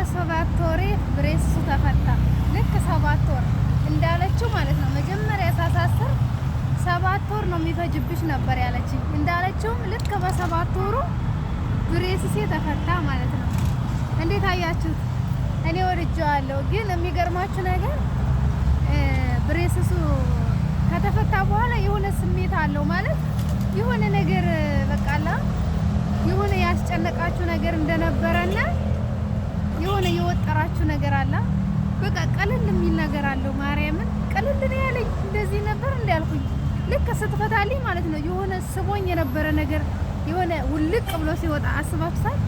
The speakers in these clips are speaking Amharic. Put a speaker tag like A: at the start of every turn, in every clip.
A: በ7 ወሬ ብሬሱ ተፈታ። ልክ 7 ወር እንዳለችው ማለት ነው። መጀመሪያ ሳሳስር 7 ወር ነው የሚፈጅብሽ ነበር ያለችኝ። እንዳለችውም ልክ በ7 ወሩ ብሬስሴ ተፈታ ማለት ነው። እንዴት አያችሁት? እኔ ወድጄዋለሁ። ግን የሚገርማችሁ ነገር ብሬስሱ ከተፈታ በኋላ የሆነ ስሜት አለው ማለት የሆነ ነገር በቃላ የሆነ ያስጨነቃችሁ ነገር እንደነበረና የሆነ የወጠራችሁ ነገር አለ። በቃ ቀለል የሚል ነገር አለው። ማርያምን ቀለል ነው ያለኝ። እንደዚህ ነበር እንዳልኩኝ ልክ ስትፈታልኝ ማለት ነው የሆነ ስቦኝ የነበረ ነገር የሆነ ውልቅ ብሎ ሲወጣ አስባችኋል?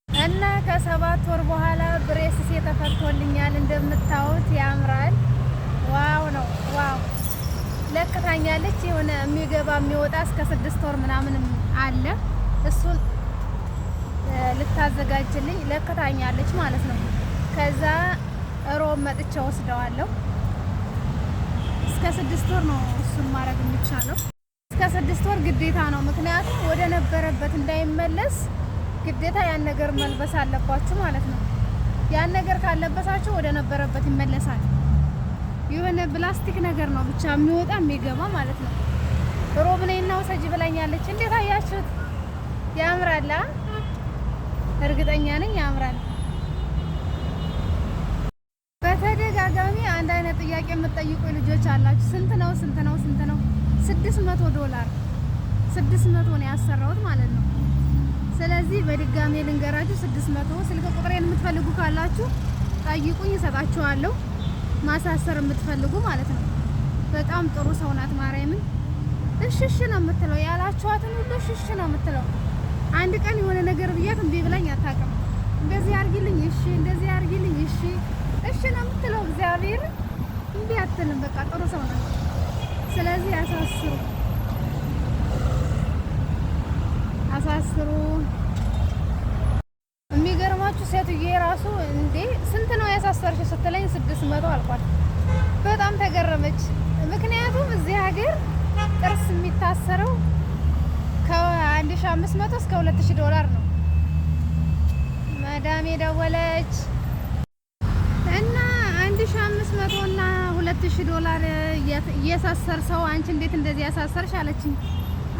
A: እና ከ7 ወር በኋላ ብሬስሴ ተፈቶልኛል። እንደምታዩት ያምራል። ዋው ነው ዋው። ለክታኛለች። የሆነ የሚገባ የሚወጣ እስከ 6 ወር ምናምን አለ። እሱን ልታዘጋጅልኝ ለክታኛለች ማለት ነው። ከዛ ሮብ መጥቼ ወስደዋለሁ። እስከ 6 ወር ነው እሱን ማድረግ የሚቻለው። እስከ 6 ወር ግዴታ ነው። ምክንያቱም ወደ ነበረበት እንዳይመለስ ግዴታ ያን ነገር መልበስ አለባችሁ ማለት ነው። ያን ነገር ካለበሳችሁ ወደ ነበረበት ይመለሳል። የሆነ ፕላስቲክ ነገር ነው ብቻ የሚወጣ የሚገባ ማለት ነው። ሮብ ነይና ውሰጂ ብላኛለች። እንዴት አያችሁት? ያምራል። እርግጠኛ ነኝ ያምራል። በተደጋጋሚ አንድ አይነት ጥያቄ የምትጠይቁ ልጆች አላችሁ። ስንት ነው $600 600 ነው ያሰራሁት ማለት ነው። ስለዚህ በድጋሜ ልንገራችሁ 600። ስልክ ቁጥሬን የምትፈልጉ ካላችሁ ጠይቁኝ፣ እሰጣችኋለሁ። ማሳሰር የምትፈልጉ ማለት ነው። በጣም ጥሩ ሰው ናት። ማርያምን እሽሽ ነው የምትለው። ያላችኋትን ሁሉ እሽሽ ነው የምትለው። አንድ ቀን የሆነ ነገር ብያት እምቢ ብላኝ አታውቅም። እንደዚህ አርጊልኝ እሺ፣ እንደዚህ አርጊልኝ እሺ፣ እሺ ነው የምትለው። እግዚአብሔር እምቢ አትልም። በቃ ጥሩ ሰው ናት። ስለዚህ አሳስሩ። የሚገርማችሁ ሴትዬ ራሱ እንዴ ስንት ነው ያሳሰርሽ ስትለኝ 600 አልኳት። በጣም ተገረመች። ምክንያቱም እዚህ ሀገር ጥርስ የሚታሰረው ከ1500 እስከ $2000 ነው። መዳሜ ደወለች እና 1500 እና $2000 እየሳሰር ሰው አንቺ እንዴት እንደዚህ ያሳሰርሽ አለችኝ።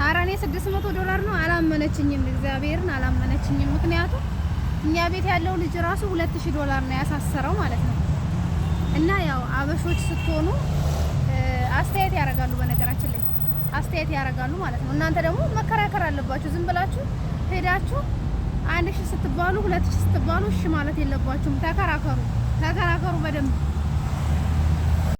A: ኧረ እኔ $600 ነው። አላመነችኝም፣ እግዚአብሔርን አላመነችኝም። ምክንያቱም እኛ ቤት ያለው ልጅ ራሱ $2000 ነው ያሳሰረው ማለት ነው። እና ያው አበሾች ስትሆኑ አስተያየት ያደርጋሉ፣ በነገራችን ላይ አስተያየት ያደርጋሉ ማለት ነው። እናንተ ደግሞ መከራከር አለባችሁ። ዝም ብላችሁ ሄዳችሁ 1000 ስትባሉ 2000 ስትባሉ እሺ ማለት የለባችሁም። ተከራከሩ በደንብ።